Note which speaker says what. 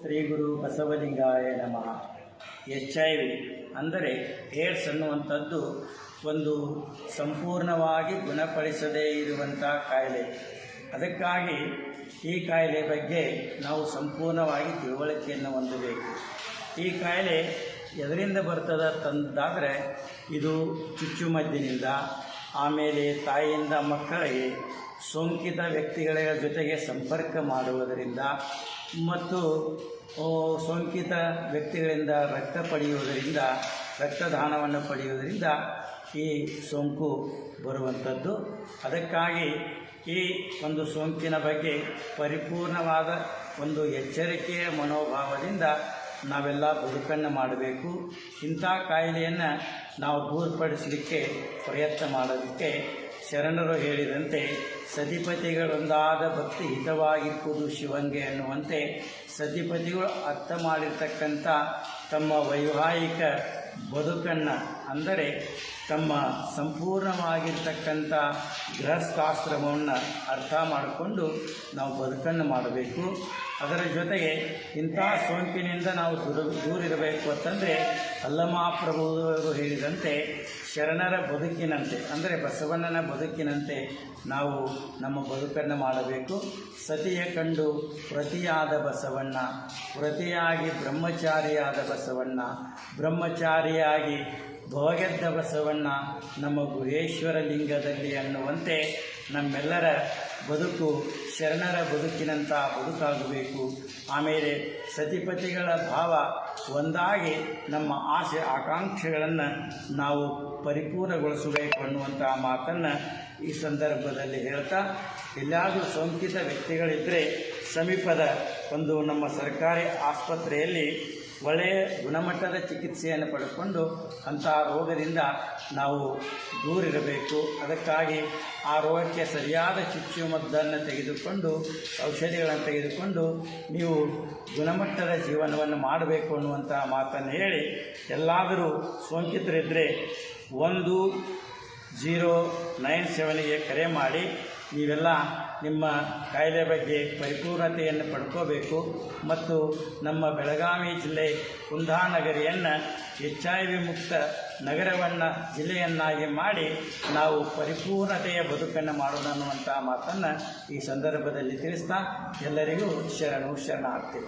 Speaker 1: ಶ್ರೀ ಗುರು ಬಸವಲಿಂಗಾಯ ನಮಃ. HIV ಅಂದರೆ AIDS ಅನ್ನುವಂಥದ್ದು ಒಂದು ಸಂಪೂರ್ಣವಾಗಿ ಗುಣಪಡಿಸದೇ ಇರುವಂಥ ಕಾಯಿಲೆ. ಅದಕ್ಕಾಗಿ ಈ ಕಾಯಿಲೆ ಬಗ್ಗೆ ನಾವು ಸಂಪೂರ್ಣವಾಗಿ ತಿಳುವಳಿಕೆಯನ್ನು ಹೊಂದಬೇಕು. ಈ ಕಾಯಿಲೆ ಎದರಿಂದ ಬರ್ತದೆ ತಂದಾದರೆ ಇದು ಚುಚ್ಚುಮದ್ದಿನಿಂದ, ಆಮೇಲೆ ತಾಯಿಯಿಂದ ಮಕ್ಕಳಿಗೆ, ಸೋಂಕಿತ ವ್ಯಕ್ತಿಗಳ ಜೊತೆಗೆ ಸಂಪರ್ಕ ಮಾಡುವುದರಿಂದ ಮತ್ತು ಸೋಂಕಿತ ವ್ಯಕ್ತಿಗಳಿಂದ ರಕ್ತ ಪಡೆಯುವುದರಿಂದ, ರಕ್ತದಾನವನ್ನು ಪಡೆಯುವುದರಿಂದ ಈ ಸೋಂಕು ಬರುವಂಥದ್ದು. ಅದಕ್ಕಾಗಿ ಈ ಒಂದು ಸೋಂಕಿನ ಬಗ್ಗೆ ಪರಿಪೂರ್ಣವಾದ ಒಂದು ಎಚ್ಚರಿಕೆಯ ಮನೋಭಾವದಿಂದ ನಾವೆಲ್ಲ ಬದುಕನ್ನು ಮಾಡಬೇಕು. ಇಂಥ ಕಾಯಿಲೆಯನ್ನು ನಾವು ದೂರಪಡಿಸಲಿಕ್ಕೆ ಪ್ರಯತ್ನ ಮಾಡೋದಕ್ಕೆ ಶರಣರು ಹೇಳಿದಂತೆ ಸತಿಪತಿಗಳೊಂದಾದ ಭಕ್ತಿ ಹಿತವಾಗಿರುವುದು ಶಿವಂಗೆ ಅನ್ನುವಂತೆ ಸತಿಪತಿಗಳು ಅರ್ಥ ಮಾಡಿರ್ತಕ್ಕಂಥ ತಮ್ಮ ವೈವಾಹಿಕ ಬದುಕನ್ನು, ಅಂದರೆ ತಮ್ಮ ಸಂಪೂರ್ಣವಾಗಿರ್ತಕ್ಕಂಥ ಗೃಹಸ್ಥಾಶ್ರಮವನ್ನು ಅರ್ಥ ಮಾಡಿಕೊಂಡು ನಾವು ಬದುಕನ್ನು ಮಾಡಬೇಕು. ಅದರ ಜೊತೆಗೆ ಇಂಥ ಸೋಂಕಿನಿಂದ ನಾವು ದೂರಿರಬೇಕು ಅಂತಂದರೆ ಅಲ್ಲಮಹಾಪ್ರಭುವರು ಹೇಳಿದಂತೆ ಶರಣರ ಬದುಕಿನಂತೆ, ಅಂದರೆ ಬಸವಣ್ಣನ ಬದುಕಿನಂತೆ ನಾವು ನಮ್ಮ ಬದುಕನ್ನು ಮಾಡಬೇಕು. ಸತಿಯ ಕಂಡು ಪ್ರತಿಯಾದ ಬಸವಣ್ಣ, ಪ್ರತಿಯಾಗಿ ಬ್ರಹ್ಮಚಾರಿಯಾದ ಬಸವಣ್ಣ, ಬ್ರಹ್ಮಚಾರಿಯಾಗಿ ಭವಗೆದ್ದ ಬಸವಣ್ಣ ನಮ್ಮ ಗುಹೇಶ್ವರ ಲಿಂಗದಲ್ಲಿ ಅನ್ನುವಂತೆ ನಮ್ಮೆಲ್ಲರ ಬದುಕು ಶರಣರ ಬದುಕಿನಂಥ ಬದುಕಾಗಬೇಕು. ಆಮೇಲೆ ಸತಿಪತಿಗಳ ಭಾವ ಒಂದಾಗಿ ನಮ್ಮ ಆಸೆ ಆಕಾಂಕ್ಷೆಗಳನ್ನು ನಾವು ಪರಿಪೂರ್ಣಗೊಳಿಸಬೇಕು ಅನ್ನುವಂಥ ಮಾತನ್ನು ಈ ಸಂದರ್ಭದಲ್ಲಿ ಹೇಳ್ತಾ, ಎಲ್ಲಾದರೂ ಸೋಂಕಿತ ವ್ಯಕ್ತಿಗಳಿದ್ದರೆ ಸಮೀಪದ ಒಂದು ನಮ್ಮ ಸರ್ಕಾರಿ ಆಸ್ಪತ್ರೆಯಲ್ಲಿ ಒಳ್ಳೆಯ ಗುಣಮಟ್ಟದ ಚಿಕಿತ್ಸೆಯನ್ನು ಪಡೆದುಕೊಂಡು ಅಂಥ ರೋಗದಿಂದ ನಾವು ದೂರಿರಬೇಕು. ಅದಕ್ಕಾಗಿ ಆ ರೋಗಕ್ಕೆ ಸರಿಯಾದ ಚುಚ್ಚುಮದ್ದನ್ನು ತೆಗೆದುಕೊಂಡು, ಔಷಧಿಗಳನ್ನು ತೆಗೆದುಕೊಂಡು ನೀವು ಗುಣಮಟ್ಟದ ಜೀವನವನ್ನು ಮಾಡಬೇಕು ಅನ್ನುವಂಥ ಮಾತನ್ನು ಹೇಳಿ, ಎಲ್ಲಾದರೂ ಸೋಂಕಿತರಿದ್ದರೆ 1097ಗೆ ಕರೆ ಮಾಡಿ ನೀವೆಲ್ಲ ನಿಮ್ಮ ಕಾಯಿಲೆ ಬಗ್ಗೆ ಪರಿಪೂರ್ಣತೆಯನ್ನು ಪಡ್ಕೋಬೇಕು. ಮತ್ತು ನಮ್ಮ ಬೆಳಗಾವಿ ಜಿಲ್ಲೆ ಕುಂದಾನಗರಿಯನ್ನು HIV ಮುಕ್ತ ನಗರವನ್ನು ಜಿಲ್ಲೆಯನ್ನಾಗಿ ಮಾಡಿ ನಾವು ಪರಿಪೂರ್ಣತೆಯ ಬದುಕನ್ನು ಮಾಡೋಣ ಅನ್ನುವಂಥ ಮಾತನ್ನು ಈ ಸಂದರ್ಭದಲ್ಲಿ ತಿಳಿಸ್ತಾ ಎಲ್ಲರಿಗೂ ಶರಣಾರ್ಥಿ.